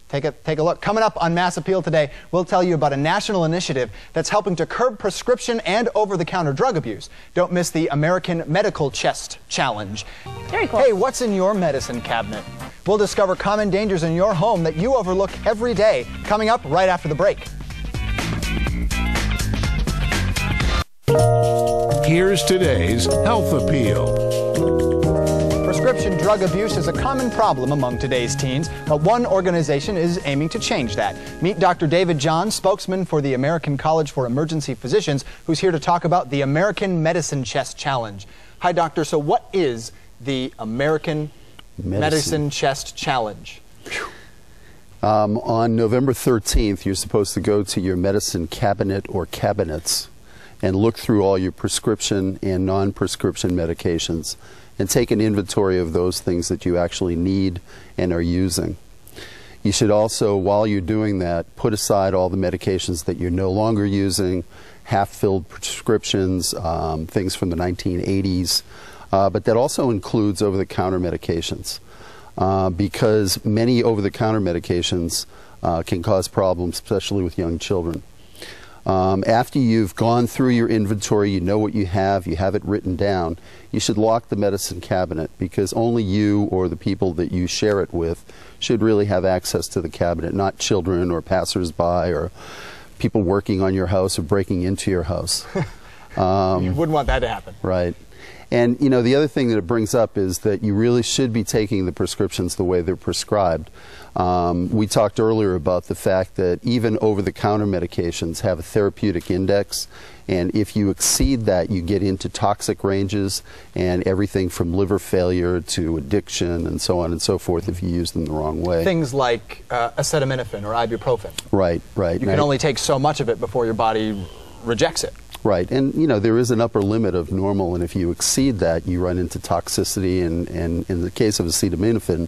Take a look. Coming up on Mass Appeal today, we'll tell you about a national initiative that's helping to curb prescription and over-the-counter drug abuse. Don't miss the American Medical Chest Challenge. Very cool. Hey, what's in your medicine cabinet? We'll discover common dangers in your home that you overlook every day. Coming up right after the break. Here's today's Health Appeal. Prescription drug abuse is a common problem among today's teens, but one organization is aiming to change that. Meet Dr. David John, spokesman for the American College for Emergency Physicians, who's here to talk about the American Medicine Chest Challenge. Hi, doctor. So what is the American Medicine Chest Challenge? On November 13th, you're supposed to go to your medicine cabinet or cabinets and look through all your prescription and non-prescription medications and take an inventory of those things that you actually need and are using. You should also, while you're doing that, put aside all the medications that you're no longer using, half-filled prescriptions, things from the 1980s, but that also includes over-the-counter medications because many over-the-counter medications can cause problems, especially with young children. After you've gone through your inventory, you know what you have it written down, you should lock the medicine cabinet because only you or the people that you share it with should really have access to the cabinet, not children or passers-by or people working on your house or breaking into your house. You wouldn't want that to happen. Right. And, you know, the other thing that it brings up is that you really should be taking the prescriptions the way they're prescribed. We talked earlier about the fact that even over-the-counter medications have a therapeutic index, and if you exceed that, you get into toxic ranges and everything from liver failure to addiction and so on and so forth if you use them the wrong way. Things like acetaminophen or ibuprofen. Right, right. You can only take so much of it before your body rejects it. Right, and you know, there is an upper limit of normal, and if you exceed that, you run into toxicity, and in the case of acetaminophen,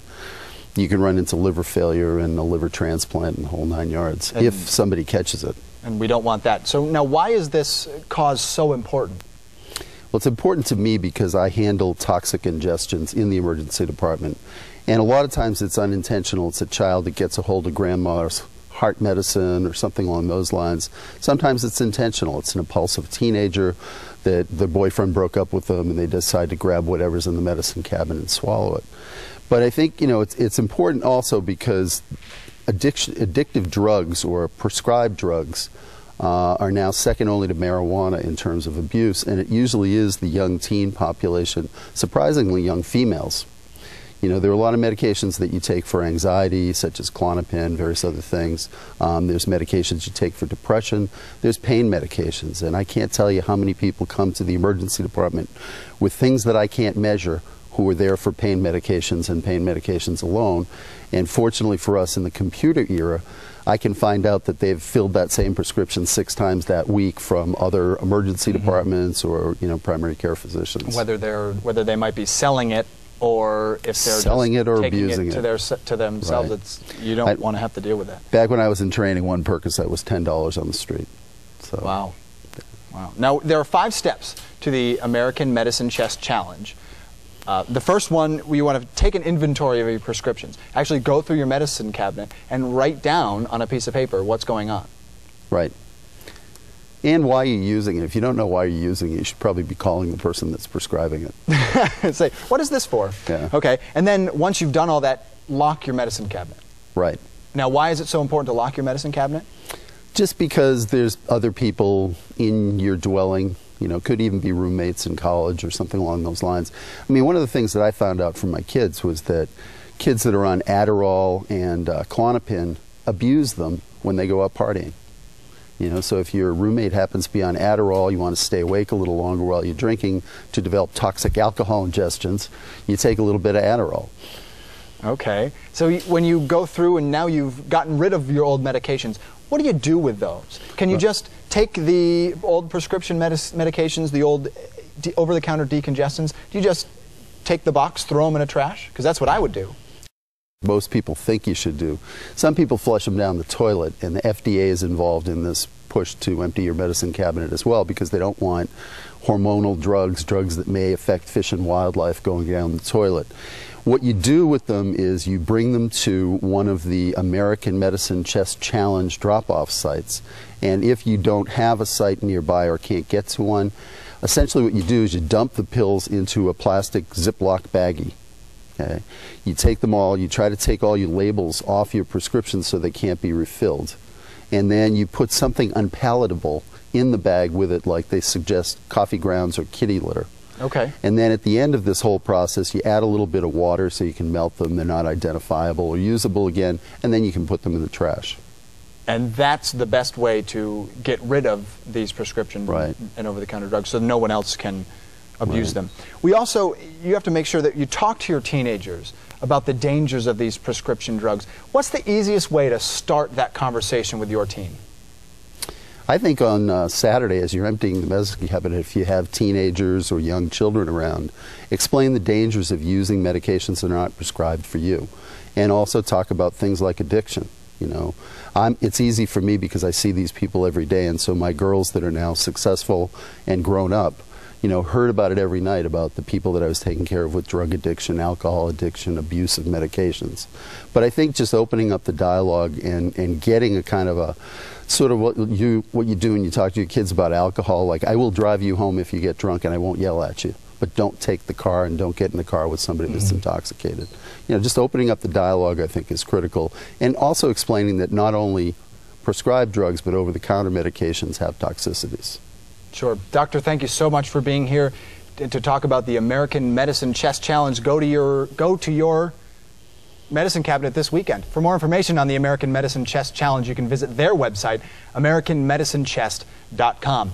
you can run into liver failure and a liver transplant and the whole 9 yards if somebody catches it. And we don't want that. So now, why is this cause so important? Well, it's important to me because I handle toxic ingestions in the emergency department, and a lot of times it's unintentional. It's a child that gets a hold of grandma's heart medicine or something along those lines. Sometimes it's intentional. It's an impulsive teenager that the boyfriend broke up with them and they decide to grab whatever's in the medicine cabinet and swallow it. But I think, you know, it's important also because addictive drugs or prescribed drugs are now second only to marijuana in terms of abuse, and it usually is the young teen population, surprisingly young females. You know, there are a lot of medications that you take for anxiety, such as Klonopin, various other things. There's medications you take for depression. There's pain medications, and I can't tell you how many people come to the emergency department with things that I can't measure who are there for pain medications and pain medications alone. And fortunately for us in the computer era, I can find out that they've filled that same prescription 6 times that week from other emergency departments or, you know, primary care physicians. Whether they might be selling it or if they're selling it or abusing it to themselves, right. You don't want to have to deal with that. Back when I was in training, one Percocet was $10 on the street. So. Wow. Wow. Now, there are 5 steps to the American Medicine Chest Challenge. The first one, you want to take an inventory of your prescriptions. Actually go through your medicine cabinet and write down on a piece of paper what's going on. Right. And why you're using it. If you don't know why you're using it, you should probably be calling the person that's prescribing it. Say, what is this for? Yeah. Okay, and then once you've done all that, lock your medicine cabinet. Right. Now, why is it so important to lock your medicine cabinet? Just because there's other people in your dwelling, you know, could even be roommates in college or something along those lines. I mean, one of the things that I found out from my kids was that kids that are on Adderall and Klonopin abuse them when they go out partying. You know, so if your roommate happens to be on Adderall, you want to stay awake a little longer while you're drinking to develop toxic alcohol ingestions, you take a little bit of Adderall. Okay. So when you go through and now you've gotten rid of your old medications, what do you do with those? Can you just take the old prescription medications, the old over-the-counter decongestants, do you just take the box, throw them in a trash? Because that's what I would do. Most people think you should do. Some people flush them down the toilet, and the FDA is involved in this pushed to empty your medicine cabinet as well, because they don't want hormonal drugs, drugs that may affect fish and wildlife, going down the toilet. What you do with them is you bring them to one of the American Medicine Chest Challenge drop-off sites. And if you don't have a site nearby or can't get to one, essentially what you do is you dump the pills into a plastic Ziploc baggie. Okay? You take them all, you try to take all your labels off your prescriptions so they can't be refilled. And then you put something unpalatable in the bag with it, like they suggest coffee grounds or kitty litter. Okay. And then at the end of this whole process, you add a little bit of water so you can melt them. They're not identifiable or usable again, and then you can put them in the trash. And that's the best way to get rid of these prescription and over-the-counter drugs, so no one else can abuse them. We also, you have to make sure that you talk to your teenagers about the dangers of these prescription drugs. What's the easiest way to start that conversation with your teen? I think on Saturday, as you're emptying the medicine cabinet, if you have teenagers or young children around, explain the dangers of using medications that are not prescribed for you. And also talk about things like addiction. You know, it's easy for me because I see these people every day, and so my girls that are now successful and grown up, you know, heard about it every night, about the people that I was taking care of with drug addiction, alcohol addiction, abuse of medications. But I think just opening up the dialogue and getting a kind of a sort of what you do when you talk to your kids about alcohol, like, I will drive you home if you get drunk and I won't yell at you, but don't take the car and don't get in the car with somebody that's intoxicated. You know, just opening up the dialogue, I think, is critical, and also explaining that not only prescribed drugs but over-the-counter medications have toxicities. Sure. Doctor, thank you so much for being here to talk about the American Medicine Chest Challenge. Go to your medicine cabinet this weekend. For more information on the American Medicine Chest Challenge, you can visit their website, americanmedicinechest.com.